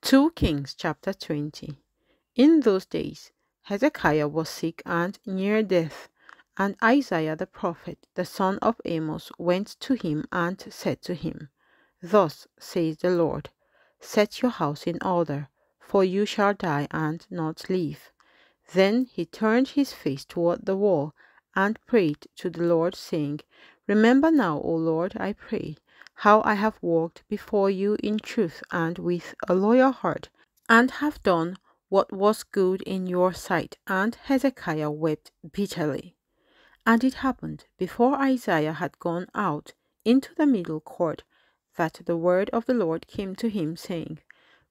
2 Kings chapter 20. In those days, Hezekiah was sick and near death, and Isaiah the prophet, the son of Amos, went to him and said to him, Thus says the Lord, Set your house in order, for you shall die and not live. Then he turned his face toward the wall and prayed to the Lord, saying, Remember now, O Lord, I pray, how I have walked before you in truth and with a loyal heart, and have done what was good in your sight. And Hezekiah wept bitterly. And it happened, before Isaiah had gone out into the middle court, that the word of the Lord came to him, saying,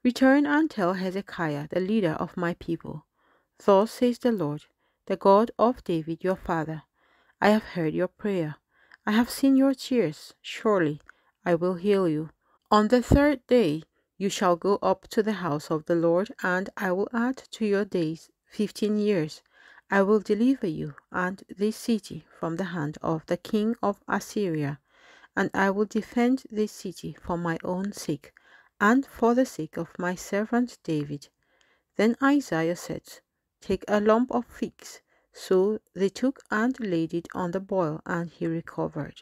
Return and tell Hezekiah, the leader of my people, Thus says the Lord, the God of David your father, I have heard your prayer. I have seen your tears. Surely I will heal you. On the third day you shall go up to the house of the Lord, and I will add to your days 15 years. I will deliver you and this city from the hand of the king of Assyria, and I will defend this city for my own sake, and for the sake of my servant David. Then Isaiah said, Take a lump of figs. So they took and laid it on the boil, and he recovered.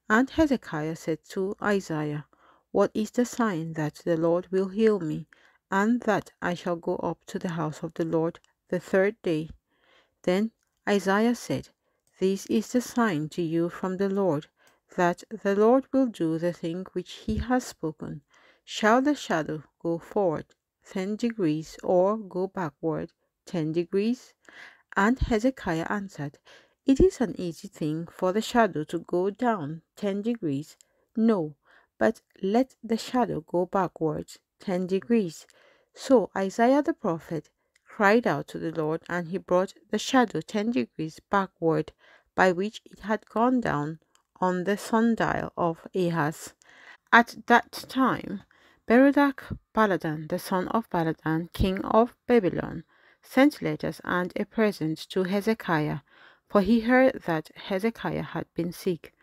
And Hezekiah said to Isaiah, What is the sign that the Lord will heal me, and that I shall go up to the house of the Lord the third day? Then Isaiah said, This is the sign to you from the Lord, that the Lord will do the thing which he has spoken. Shall the shadow go forward 10 degrees, or go backward 10 degrees? And Hezekiah answered, It is an easy thing for the shadow to go down 10 degrees. No, but let the shadow go backwards 10 degrees. So Isaiah the prophet cried out to the Lord, and he brought the shadow 10 degrees backward, by which it had gone down on the sundial of Ahaz. At that time, Baladan, the son of Baladan, king of Babylon, sent letters and a present to Hezekiah, for he heard that Hezekiah had been sick.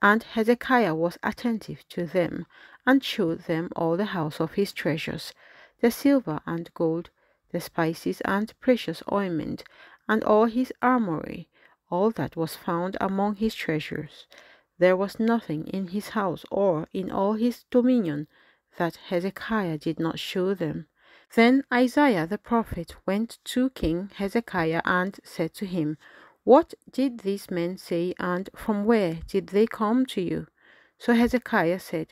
And Hezekiah was attentive to them, and showed them all the house of his treasures, the silver and gold, the spices and precious ointment, and all his armory, all that was found among his treasures. There was nothing in his house or in all his dominion that Hezekiah did not show them. Then Isaiah the prophet went to King Hezekiah and said to him, What did these men say, and from where did they come to you? So Hezekiah said,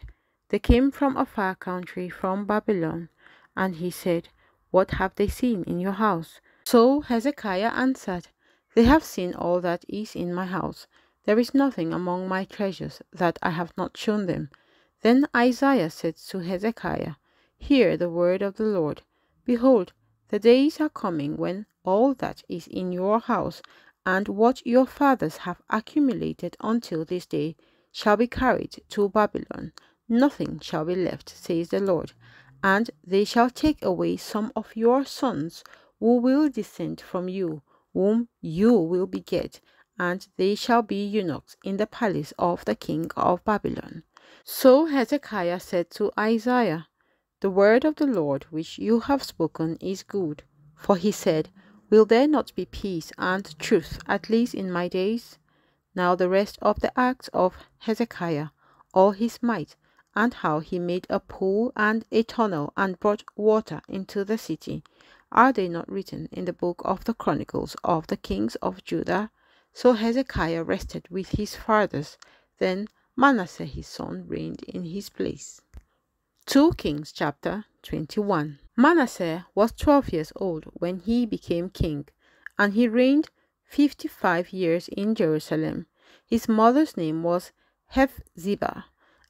They came from a far country, from Babylon. And he said, What have they seen in your house? So Hezekiah answered, They have seen all that is in my house. There is nothing among my treasures that I have not shown them. Then Isaiah said to Hezekiah, Hear the word of the Lord. Behold, the days are coming when all that is in your house, and what your fathers have accumulated until this day, shall be carried to Babylon. Nothing shall be left, says the Lord. And they shall take away some of your sons, who will descend from you, whom you will beget, and they shall be eunuchs in the palace of the king of Babylon. So Hezekiah said to Isaiah, The word of the Lord which you have spoken is good. For he said, Will there not be peace and truth, at least in my days? Now the rest of the acts of Hezekiah, all his might, and how he made a pool and a tunnel and brought water into the city, are they not written in the book of the Chronicles of the kings of Judah? So Hezekiah rested with his fathers. Then Manasseh his son reigned in his place. 2 Kings chapter 21. Manasseh was 12 years old when he became king, and he reigned 55 years in Jerusalem. His mother's name was Hephzibah,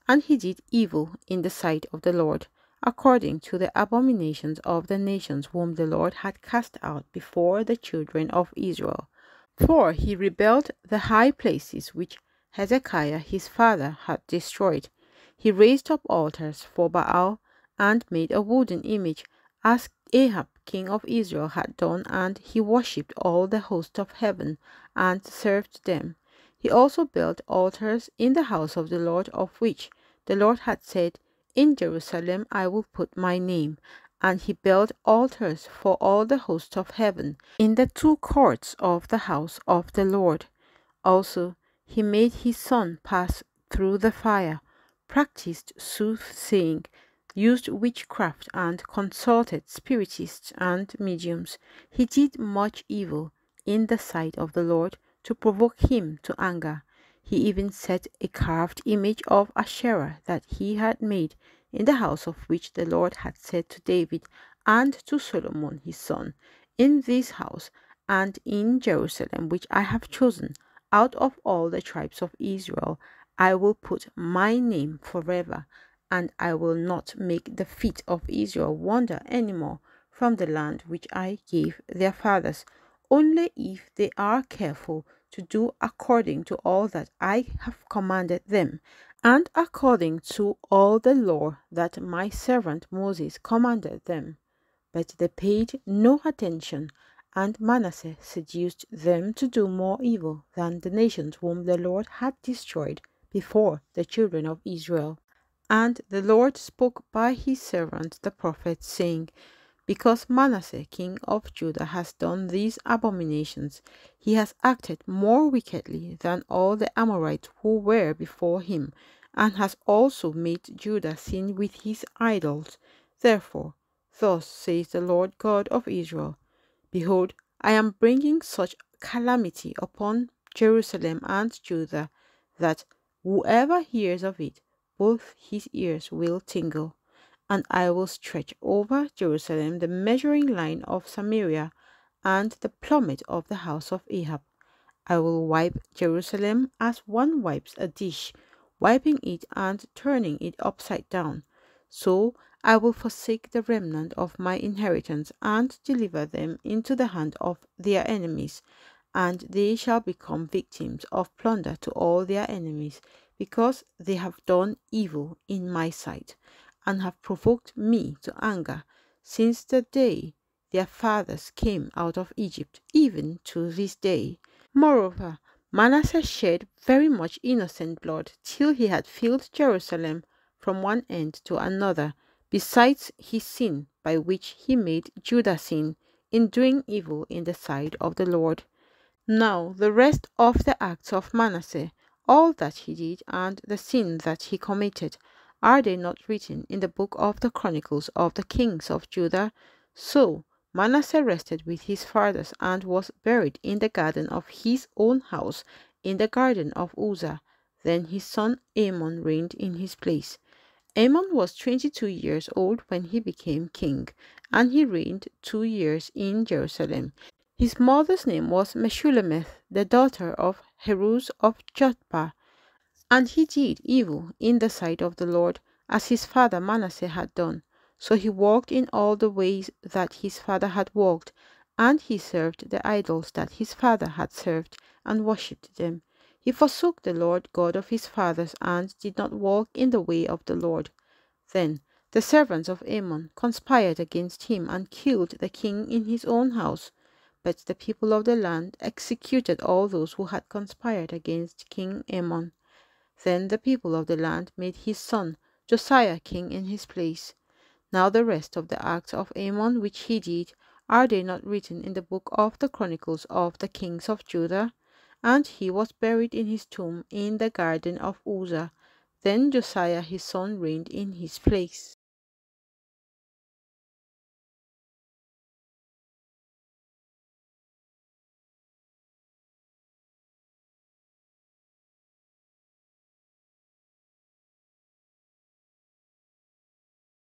and he did evil in the sight of the Lord, according to the abominations of the nations whom the Lord had cast out before the children of Israel. For he rebelled the high places which Hezekiah his father had destroyed. He raised up altars for Baal, and made a wooden image, as Ahab king of Israel had done, and he worshipped all the host of heaven, and served them. He also built altars in the house of the Lord, of which the Lord had said, In Jerusalem I will put my name, And he built altars for all the hosts of heaven in the two courts of the house of the Lord. Also, he made his son pass through the fire, practiced soothsaying, used witchcraft, and consulted spiritists and mediums. He did much evil in the sight of the Lord to provoke him to anger. He even set a carved image of Asherah that he had made in the house of which the Lord had said to David and to Solomon his son, "In this house and in Jerusalem, which I have chosen, out of all the tribes of Israel, I will put my name forever, and I will not make the feet of Israel wander any more from the land which I gave their fathers, only if they are careful to do according to all that I have commanded them, and according to all the law that my servant Moses commanded them." But they paid no attention, and Manasseh seduced them to do more evil than the nations whom the Lord had destroyed before the children of Israel. And the Lord spoke by his servant the prophet, saying, "Because Manasseh king of Judah has done these abominations, he has acted more wickedly than all the Amorites who were before him, and has also made Judah sin with his idols. Therefore, thus says the Lord God of Israel, Behold, I am bringing such calamity upon Jerusalem and Judah, that whoever hears of it, both his ears will tingle. And I will stretch over Jerusalem the measuring line of Samaria and the plummet of the house of Ahab. I will wipe Jerusalem as one wipes a dish, wiping it and turning it upside down. So I will forsake the remnant of my inheritance and deliver them into the hand of their enemies, and they shall become victims of plunder to all their enemies, because they have done evil in my sight, and have provoked me to anger since the day their fathers came out of Egypt, even to this day. Moreover, Manasseh shed very much innocent blood till he had filled Jerusalem from one end to another, besides his sin by which he made Judah sin in doing evil in the sight of the Lord. Now the rest of the acts of Manasseh, all that he did, and the sin that he committed, are they not written in the book of the Chronicles of the kings of Judah? So Manasseh rested with his fathers, and was buried in the garden of his own house, in the garden of Uzzah. Then his son Amon reigned in his place. Amon was 22 years old when he became king, and he reigned 2 years in Jerusalem. His mother's name was Meshullemeth, the daughter of Heruz of Jotbah. And he did evil in the sight of the Lord, as his father Manasseh had done. So he walked in all the ways that his father had walked, and he served the idols that his father had served, and worshipped them. He forsook the Lord God of his fathers, and did not walk in the way of the Lord. Then the servants of Amon conspired against him, and killed the king in his own house. But the people of the land executed all those who had conspired against King Amon. Then the people of the land made his son Josiah king in his place. Now the rest of the acts of Amon which he did, are they not written in the book of the Chronicles of the kings of Judah? And he was buried in his tomb in the garden of Uzzah. Then Josiah his son reigned in his place.